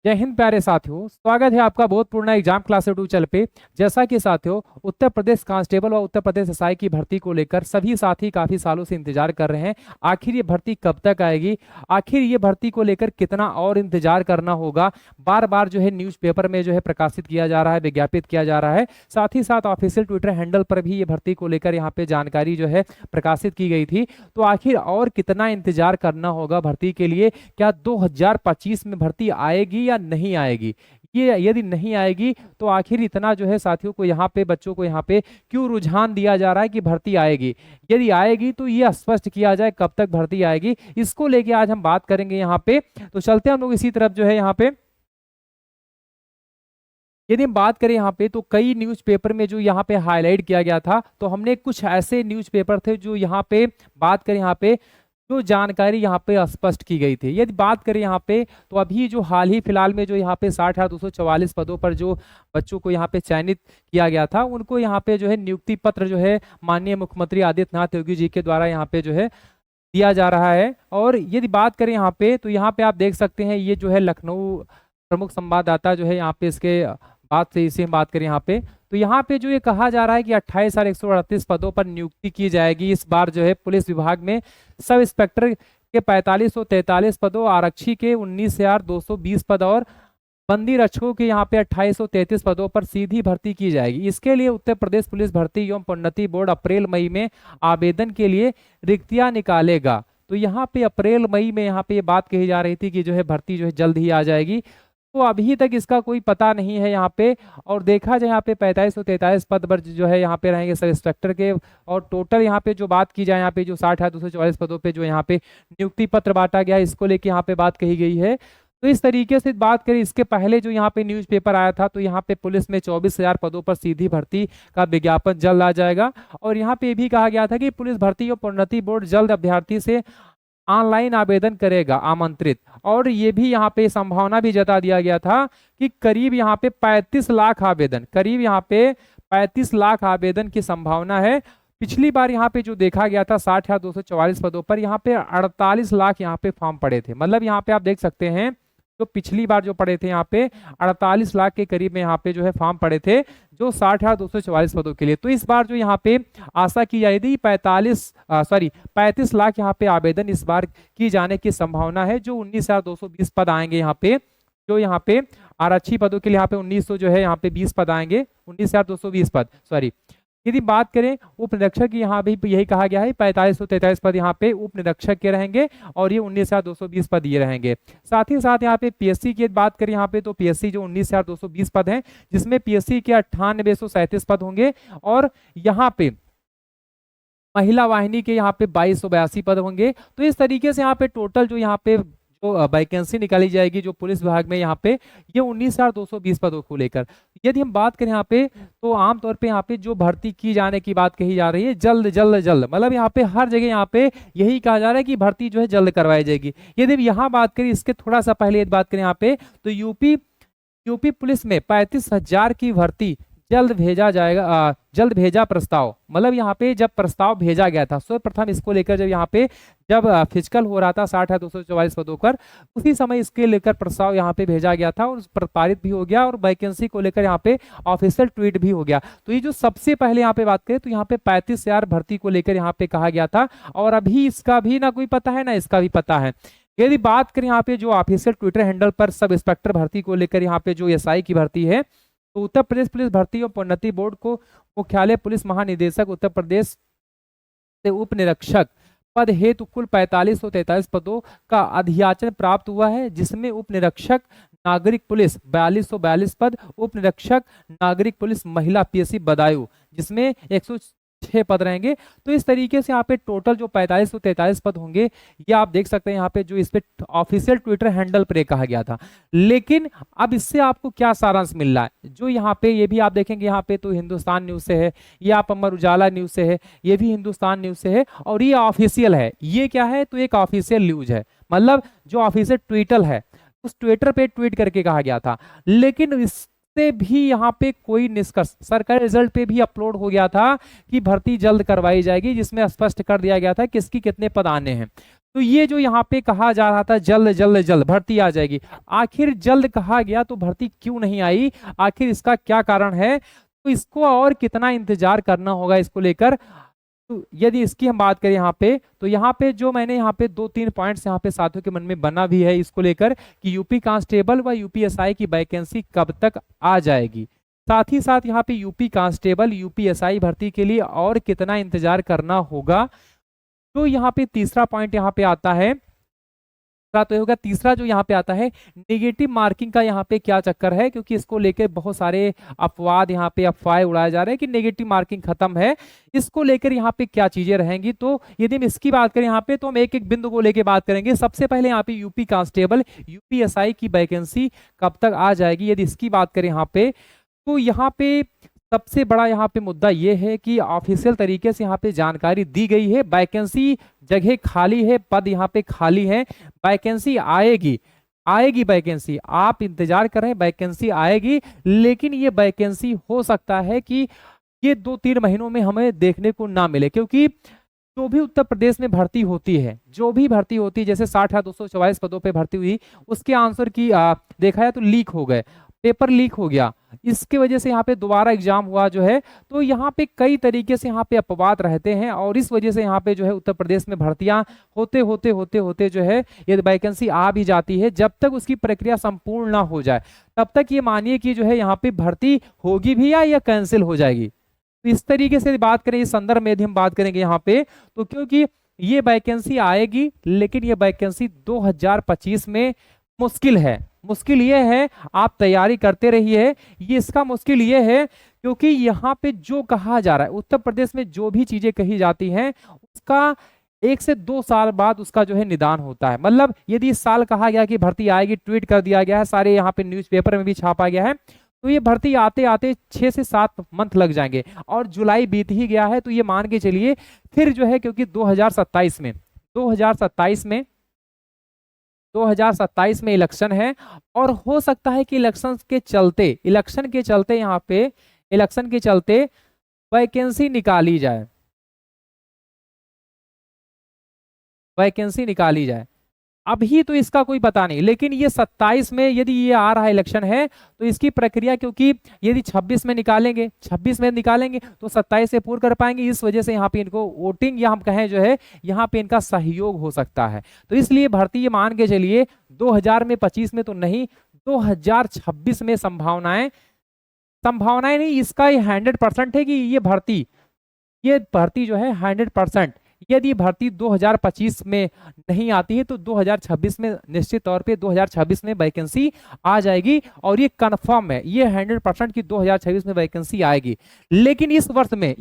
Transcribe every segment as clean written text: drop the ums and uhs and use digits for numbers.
जय हिंद प्यारे साथियों, स्वागत है आपका बहुत पूर्ण एग्जाम क्लास यूट्यूब चैनल पे। जैसा कि साथियों, उत्तर प्रदेश कांस्टेबल और उत्तर प्रदेश एसआई की भर्ती को लेकर सभी साथी काफी सालों से इंतजार कर रहे हैं। आखिर ये भर्ती कब तक आएगी, आखिर ये भर्ती को लेकर कितना और इंतजार करना होगा। बार बार जो है न्यूज़पेपर में जो है प्रकाशित किया जा रहा है, विज्ञापित किया जा रहा है। साथ ही साथ ऑफिशियल ट्विटर हैंडल पर भी ये भर्ती को लेकर यहाँ पे जानकारी जो है प्रकाशित की गई थी। तो आखिर और कितना इंतजार करना होगा भर्ती के लिए? क्या 2025 में भर्ती आएगी या नहीं आएगी? ये यदि नहीं आएगी तो आखिर इतना जो है साथियों को यहाँ पे, बच्चों को यहाँ पे क्यों रुझान दिया जा रहा है कि भर्ती आएगी? यदि आएगी तो ये स्पष्ट किया जाए कब तक भर्ती आएगी। इसको लेके आज हम बात करेंगे यहाँ पे। तो चलते हैं हम लोग इसी तरफ जो है यहाँ पे। यदि हम बात करें यहाँ पे तो कई न्यूज़पेपर में जो यहाँ पे हाईलाइट किया गया था, तो हमने कुछ ऐसे न्यूज़पेपर थे जो यहाँ पे बात करें यहाँ पे जो जानकारी यहाँ पे स्पष्ट की गई थी। यदि बात करें यहाँ पे तो अभी जो हाल ही फिलहाल में जो यहाँ पे 60,244 पदों पर जो बच्चों को यहाँ पे चयनित किया गया था, उनको यहाँ पे जो है नियुक्ति पत्र जो है माननीय मुख्यमंत्री आदित्यनाथ योगी जी के द्वारा यहाँ पे जो है दिया जा रहा है। और यदि बात करें यहाँ पे तो यहाँ पे आप देख सकते हैं, ये जो है लखनऊ प्रमुख संवाददाता जो है यहाँ पे इसके बात से इसी हम बात करें यहाँ पे तो यहाँ पे जो ये कहा जा रहा है कि 28,138 पदों पर नियुक्ति की जाएगी इस बार जो है पुलिस विभाग में। सब इंस्पेक्टर के 4543 पदों, आरक्षी के 19,220 पद और बंदी रक्षकों के यहाँ पे 2833 पदों पर सीधी भर्ती की जाएगी। इसके लिए उत्तर प्रदेश पुलिस भर्ती एवं प्रोन्नति बोर्ड अप्रैल मई में आवेदन के लिए रिक्तियां निकालेगा। तो यहाँ पे अप्रैल मई में यहाँ पे ये बात कही जा रही थी कि जो है भर्ती जो है जल्द ही आ जाएगी। तो अभी तक इसका कोई पता नहीं है यहाँ पे। और देखा जाए यहाँ पे 4543 पद पर जो है यहाँ पे रहेंगे सब इंस्पेक्टर के। और टोटल यहाँ पे जो बात की जाए यहाँ पे जो 60,244 पदों पे जो यहाँ पे नियुक्ति पत्र बांटा गया है, इसको लेके यहाँ पे बात कही गई है। तो इस तरीके से बात करें, इसके पहले जो यहाँ पे न्यूज़पेपर आया था तो यहाँ पे पुलिस में 24,000 पदों पर सीधी भर्ती का विज्ञापन जल्द आ जाएगा। और यहाँ पे भी कहा गया था कि पुलिस भर्ती और प्रोन्नति बोर्ड जल्द अभ्यर्थी से ऑनलाइन आवेदन करेगा आमंत्रित। और ये भी यहाँ पे संभावना भी जता दिया गया था कि करीब यहाँ पे 35 लाख आवेदन, करीब यहाँ पे 35 लाख आवेदन की संभावना है। पिछली बार यहाँ पे जो देखा गया था 60,244 पदों पर यहाँ पे 48 लाख यहाँ पे फॉर्म पड़े थे। मतलब यहाँ पे आप देख सकते हैं जो पिछली बार जो पड़े थे यहाँ पे 48 लाख के करीब में यहाँ पे जो है फॉर्म पड़े थे जो 60,244 पदों के लिए। तो इस बार जो यहाँ पे आशा की जा रही थी 35 लाख यहाँ पे आवेदन इस बार की जाने की संभावना है। जो 19,220 पद आएंगे यहाँ पे, जो यहाँ पे आरक्षी पदों के लिए यहाँ पे 1900 जो है यहाँ पे 20 पद आएंगे, 19,220 पद सॉरी। यदि बात करें उप निरीक्षक की, यहाँ भी यही कहा गया है 4543 पद यहाँ पे उप निरीक्षक के रहेंगे और ये 19,220 पद ये रहेंगे। साथ ही साथ यहाँ पे पीएससी की बात करें यहाँ पे तो पीएससी जो 19,220 पद हैं, जिसमें पीएससी के 9837 पद होंगे। और यहाँ पे महिला वाहिनी के यहाँ पे 2282 पद होंगे। तो इस तरीके से यहाँ पे टोटल जो यहाँ पे जो वैकेंसी निकाली जाएगी जो पुलिस विभाग में यहाँ पे ये 19,220 पदों को लेकर। यदि हम बात करें यहाँ पे तो आमतौर पे यहाँ पे जो भर्ती की जाने की बात कही जा रही है जल्द जल्द जल्द, मतलब यहाँ पे हर जगह यहाँ पे यही कहा जा रहा है कि भर्ती जो है जल्द करवाई जाएगी। यदि यहाँ बात करें इसके थोड़ा सा पहले बात करें यहाँ पे तो यूपी पुलिस में 35,000 की भर्ती जल्द भेजा जाएगा। जल्द भेजा प्रस्ताव, मतलब यहाँ पे जब प्रस्ताव भेजा गया था सर्वप्रथम इसको लेकर, जब यहाँ पे जब फिजिकल हो रहा था 60,244 पदों पर, उसी समय इसके लेकर प्रस्ताव यहाँ पे भेजा गया था और पारित भी हो गया और वैकेंसी को लेकर यहाँ पे ऑफिशियल ट्वीट भी हो गया। तो ये जो सबसे पहले यहाँ पे बात करें तो यहाँ पे 35,000 भर्ती को लेकर यहाँ पे कहा गया था और अभी इसका भी ना कोई पता है ना इसका भी पता है। यदि बात करें यहाँ पे जो ऑफिशियल ट्विटर हैंडल पर सब इंस्पेक्टर भर्ती को लेकर यहाँ पे जो एसआई की भर्ती है, तो उत्तर प्रदेश पुलिस भर्ती और प्रोन्नति बोर्ड को मुख्यालय पुलिस महानिदेशक उत्तर प्रदेश से उप निरीक्षक पद हेतु कुल 4543 पदों का अधियाचन प्राप्त हुआ है, जिसमें उप निरीक्षक नागरिक पुलिस 4242 पद, उप निरीक्षक नागरिक पुलिस महिला पीएससी बदायूं जिसमें 106 पद रहेंगे। तो इस तरीके से यहाँ पे टोटल जो 4543 पद होंगे ये आप देख सकते हैं यहाँ पे जो इस पे ऑफिशियल ट्विटर हैंडल पर कहा गया था। लेकिन अब इससे आपको क्या सारांश मिल रहा है, जो यहाँ पे ये भी आप देखेंगे यहाँ पे तो हिंदुस्तान न्यूज से है, ये आप अमर उजाला न्यूज से है, ये भी हिंदुस्तान न्यूज से है और ये ऑफिशियल है। ये क्या है तो एक ऑफिशियल न्यूज है, मतलब जो ऑफिशियल ट्विटर है उस ट्विटर पे ट्वीट करके कहा गया था। लेकिन इस से भी यहाँ पे कोई निष्कर्ष सरकारी रिजल्ट पे भी अपलोड हो गया था कि भर्ती जल्द करवाई जाएगी, जिसमें स्पष्ट कर दिया गया था किसकी कितने पद आने हैं। तो ये जो यहाँ पे कहा जा रहा था जल्द जल्द जल्द भर्ती आ जाएगी, आखिर जल्द कहा गया तो भर्ती क्यों नहीं आई, आखिर इसका क्या कारण है, तो इसको और कितना इंतजार करना होगा इसको लेकर। तो यदि इसकी हम बात करें यहाँ पे जो मैंने यहाँ पे 2-3 पॉइंट्स यहाँ पे साथियों के मन में बना भी है इसको लेकर कि यूपी कांस्टेबल व यूपीएसआई की वैकेंसी कब तक आ जाएगी, साथ ही साथ यहाँ पे यूपी कांस्टेबल यूपीएसआई भर्ती के लिए और कितना इंतजार करना होगा। तो यहाँ पे तीसरा पॉइंट यहाँ पे आता है, तो होगा तीसरा जो यहाँ पे आता है नेगेटिव मार्किंग का यहाँ पे क्या चक्कर है, क्योंकि इसको लेकर बहुत सारे अपवाद यहाँ पे अफवाहें उड़ाए जा रहे हैं कि नेगेटिव मार्किंग खत्म है, इसको लेकर यहाँ पे क्या चीजें रहेंगी। तो यदि हम इसकी बात करें यहाँ पे तो हम एक एक बिंदु को लेकर बात करेंगे। सबसे पहले यहाँ पे यूपी कांस्टेबल यूपीएसआई की वैकेंसी कब तक आ जाएगी, यदि इसकी बात करें यहाँ पे तो यहाँ पे सबसे बड़ा यहाँ पे मुद्दा ये है कि ऑफिशियल तरीके से यहाँ पे जानकारी दी गई है, वैकेंसी जगह खाली है, पद यहाँ पे खाली है, वैकेंसी आएगी आएगी वैकेंसी, आप इंतजार कर रहे हैं वैकेंसी आएगी, लेकिन ये वैकेंसी हो सकता है कि ये 2-3 महीनों में हमें देखने को ना मिले, क्योंकि जो भी उत्तर प्रदेश में भर्ती होती है, जो भी भर्ती होती है, जैसे 60,244 पदों पे भर्ती हुई, उसके आंसर की देखा है तो लीक हो गए, पेपर लीक हो गया, इसके वजह से यहाँ पे दोबारा एग्जाम हुआ जो है, तो यहाँ पे कई तरीके से यहाँ पे अपवाद रहते हैं और इस वजह से यहाँ पे जो है उत्तर प्रदेश में भर्तियां होते होते होते होते जो है ये वैकेंसी आ भी जाती है, जब तक उसकी प्रक्रिया संपूर्ण ना हो जाए तब तक ये मानिए कि जो है यहाँ पे भर्ती होगी भी या कैंसिल हो जाएगी। तो इस तरीके से बात करें, इस संदर्भ में यदि हम बात करेंगे यहाँ पे तो क्योंकि ये वैकेंसी आएगी, लेकिन ये वैकेंसी 2025 में मुश्किल है। मुश्किल ये है, आप तैयारी करते रहिए, ये इसका मुश्किल ये है क्योंकि यहाँ पे जो कहा जा रहा है, उत्तर प्रदेश में जो भी चीजें कही जाती हैं उसका 1 से 2 साल बाद उसका जो है निदान होता है। मतलब यदि इस साल कहा गया कि भर्ती आएगी, ट्वीट कर दिया गया है, सारे यहाँ पे न्यूज़पेपर में भी छापा गया है, तो ये भर्ती आते आते 6 से 7 मंथ लग जाएंगे और जुलाई बीत ही गया है, तो ये मान के चलिए फिर जो है, क्योंकि 2027 में इलेक्शन है और हो सकता है कि इलेक्शन के चलते वैकेंसी निकाली जाए। अभी तो इसका कोई पता नहीं, लेकिन ये 27 में यदि ये आ रहा इलेक्शन है तो इसकी प्रक्रिया, क्योंकि यदि 26 में निकालेंगे तो 27 से पूर्ण कर पाएंगे, इस वजह से यहाँ पे इनको वोटिंग या हम कहें जो है यहाँ पे इनका सहयोग हो सकता है। तो इसलिए भर्ती ये मान के चलिए 2025 में तो नहीं, 2026 में संभावनाएं नहीं, इसका 100% है कि ये भर्ती जो है 100%, यदि भर्ती 2025 में नहीं आती है तो 2026 में निश्चित तौर पे 2026 में वैकेंसी आ जाएगी और ये कंफर्म है, ये 100% की 2026 में वैकेंसी आएगी। लेकिन इस वर्ष में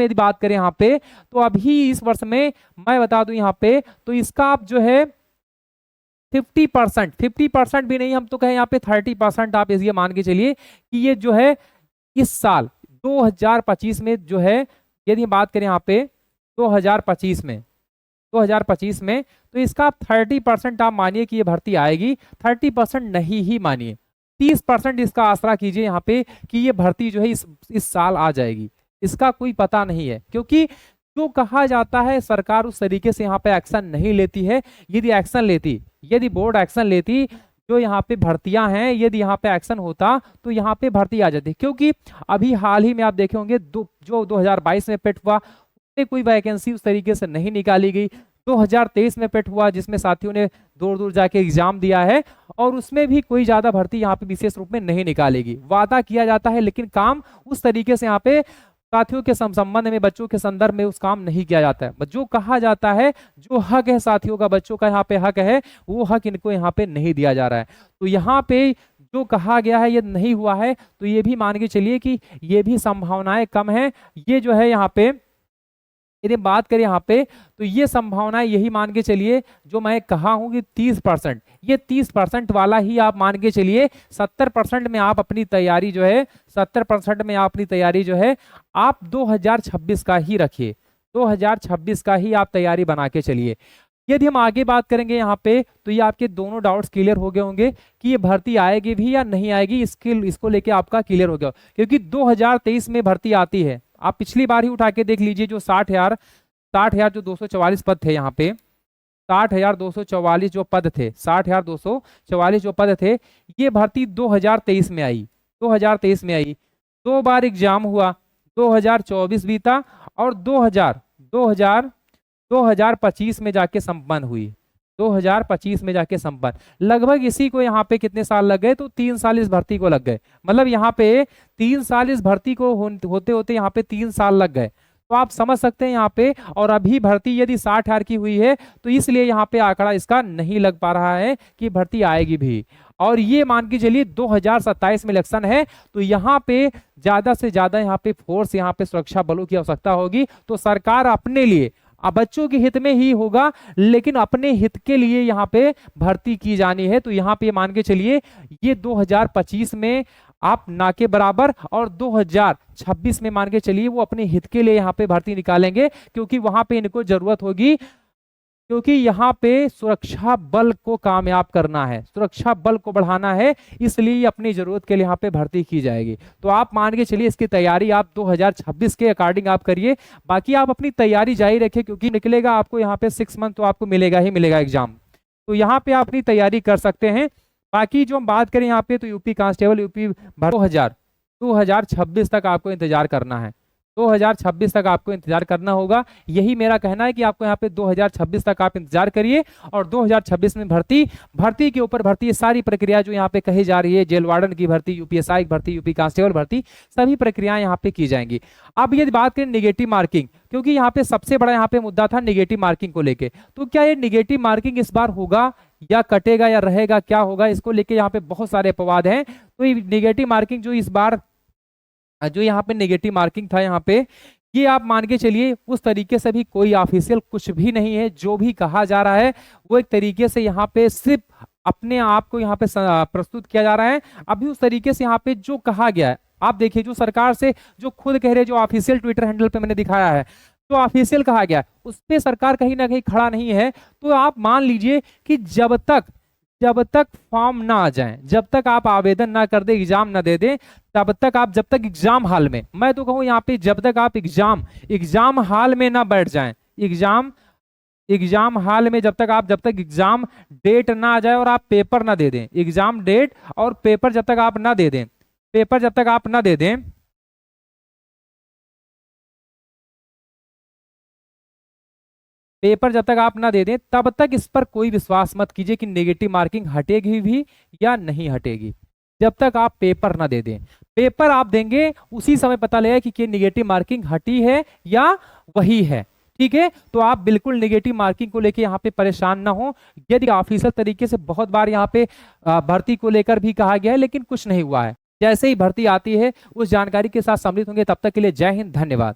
यदि बात करें यहाँ पे तो अभी इस वर्ष में मैं बता दूं यहाँ पे तो इसका आप जो है 50% भी नहीं, हम तो कहें यहाँ पे 30% आप ये मान के चलिए कि ये जो है इस साल 2025 में जो है, यदि बात करें यहाँ पे 2025 में तो इसका 30% आप मानिए कि ये भर्ती आएगी, 30% नहीं ही मानिए, 30% इसका आसरा कीजिए यहाँ पे कि ये भर्ती जो है इस साल आ जाएगी। इसका कोई पता नहीं है, क्योंकि जो कहा जाता है सरकार उस तरीके से यहाँ पे एक्शन नहीं लेती है। यदि बोर्ड एक्शन लेती, जो यहाँ पे भर्तियां हैं, यदि यहाँ पे एक्शन होता तो यहाँ पे भर्ती आ जाती, क्योंकि अभी हाल ही में आप देखे होंगे जो 2022 में पेट हुआ कोई वैकेंसी उस तरीके से नहीं निकाली गई। 2023 में पेट हुआ जिसमें साथियों ने दूर जाके एग्जाम दिया है और उसमें भी कोई ज्यादा भर्ती यहाँ पे विशेष रूप में नहीं निकालेगी। वादा किया जाता है लेकिन काम उस तरीके से यहाँ पे साथियों के संबंध में, बच्चों के संदर्भ में उस काम नहीं किया जाता है। जो कहा जाता है, जो हक है साथियों का, बच्चों का यहाँ पे हक है, वो हक इनको यहाँ पे नहीं दिया जा रहा है। तो यहाँ पे जो कहा गया है ये नहीं हुआ है, तो ये भी मान के चलिए कि ये भी संभावनाएं कम है। ये जो है यहाँ पे यदि बात करें यहाँ पे तो ये संभावनाएं यही मान के चलिए जो मैं कहा हूं कि 30%, ये 30% वाला ही आप मान के चलिए। 70% में आप अपनी तैयारी जो है 2026 का ही रखिए, 2026 का ही आप तैयारी बना के चलिए। यदि हम आगे बात करेंगे यहाँ पे, तो ये आपके दोनों डाउट्स क्लियर हो गए होंगे कि ये भर्ती आएगी भी या नहीं आएगी, इसको लेके आपका क्लियर हो गया, क्योंकि 2023 में भर्ती आती है। आप पिछली बार ही उठा के देख लीजिए, जो 60,000 जो 244 पद थे यहाँ पे, 60,244 जो पद थे, 60,244 जो पद थे, ये भर्ती 2023 में आई, 2023 में आई। 2 बार एग्जाम हुआ, 2024 बीता और 2025 में जाके संपन्न हुई, 2025 में जाके संपन्न। लगभग इसी को यहाँ पे कितने साल लग गए, तो 3 साल इस भर्ती को लग गए। मतलब यहाँ पे 3 साल इस भर्ती को होते होते यहाँ पे 3 साल लग गए। तो आप समझ सकते हैं यहाँ पे, और अभी भर्ती यदि 60,000 की हुई है, तो इसलिए यहाँ पे आंकड़ा इसका नहीं लग पा रहा है कि भर्ती आएगी भी। और ये मान के चलिए 2027 में इलेक्शन है, तो यहाँ पे ज्यादा से ज्यादा यहाँ पे फोर्स, यहाँ पे सुरक्षा बलों की आवश्यकता होगी। तो सरकार अपने लिए, अब बच्चों के हित में ही होगा, लेकिन अपने हित के लिए यहाँ पे भर्ती की जानी है। तो यहाँ पे मान के चलिए ये 2025 में आप ना के बराबर, और 2026 में मान के चलिए वो अपने हित के लिए यहाँ पे भर्ती निकालेंगे, क्योंकि वहां पे इनको जरूरत होगी, क्योंकि यहाँ पे सुरक्षा बल को कामयाब करना है, सुरक्षा बल को बढ़ाना है, इसलिए अपनी जरूरत के लिए यहाँ पे भर्ती की जाएगी। तो आप मान के चलिए इसकी तैयारी आप 2026 के अकॉर्डिंग आप करिए, बाकी आप अपनी तैयारी जारी रखिए, क्योंकि निकलेगा आपको यहाँ पे 6 मंथ तो आपको मिलेगा ही मिलेगा एग्जाम। तो यहाँ पे आप अपनी तैयारी कर सकते हैं। बाकी जो हम बात करें यहाँ पे, तो यूपी कांस्टेबल, यूपी 2026 तक आपको इंतजार करना है, 2026 तक आपको इंतजार करना होगा। यही मेरा कहना है कि आपको यहाँ पे 2026 तक आप इंतजार करिए, और 2026 में भर्ती के ऊपर भर्ती, ये सारी प्रक्रिया जो यहाँ पे कही जा रही है, जेल वार्डन की भर्ती, यूपीएसआई की भर्ती, यूपी कांस्टेबल भर्ती, सभी प्रक्रियाएं यहाँ पे की जाएंगी। अब यदि बात करें निगेटिव मार्किंग, क्योंकि यहाँ पे सबसे बड़ा यहाँ पे मुद्दा था निगेटिव मार्किंग को लेके, तो क्या ये निगेटिव मार्किंग इस बार होगा या कटेगा या रहेगा, क्या होगा, इसको लेके यहाँ पे बहुत सारे अपवाद हैं। तो ये निगेटिव मार्किंग जो इस बार जो यहाँ पे नेगेटिव मार्किंग था, यहाँ पे ये आप मान के चलिए उस तरीके से भी कोई ऑफिशियल कुछ भी नहीं है। जो भी कहा जा रहा है वो एक तरीके से यहाँ पे सिर्फ अपने आप को यहाँ पे प्रस्तुत किया जा रहा है। अभी उस तरीके से यहाँ पे जो कहा गया है, आप देखिए, जो सरकार से जो खुद कह रहे, जो ऑफिशियल ट्विटर हैंडल पे मैंने दिखाया है, तो ऑफिशियल कहा गया, उस पे सरकार कहीं ना कहीं खड़ा नहीं है। तो आप मान लीजिए कि जब तक फॉर्म ना आ जाए, जब तक आप आवेदन ना कर दे, एग्जाम ना दे दे, तब तक आप, जब तक एग्जाम हाल में, मैं तो कहूं यहाँ पे, जब तक आप एग्जाम हाल में ना बैठ जाएं, एग्जाम हाल में जब तक एग्जाम डेट ना आ जाए और आप पेपर ना दे दें, एग्जाम डेट और पेपर जब तक आप ना दे दें, पेपर जब तक आप ना दे दें, तब तक इस पर कोई विश्वास मत कीजिए कि नेगेटिव मार्किंग हटेगी भी या नहीं हटेगी। जब तक आप पेपर ना दे दें, पेपर आप देंगे उसी समय पता लगेगा कि नेगेटिव मार्किंग हटी है या वही है। ठीक है, तो आप बिल्कुल नेगेटिव मार्किंग को लेके यहाँ पे परेशान ना हो। यदि ऑफिशियल तरीके से बहुत बार यहाँ पे भर्ती को लेकर भी कहा गया है, लेकिन कुछ नहीं हुआ है। जैसे ही भर्ती आती है उस जानकारी के साथ सम्मिलित होंगे। तब तक के लिए जय हिंद, धन्यवाद।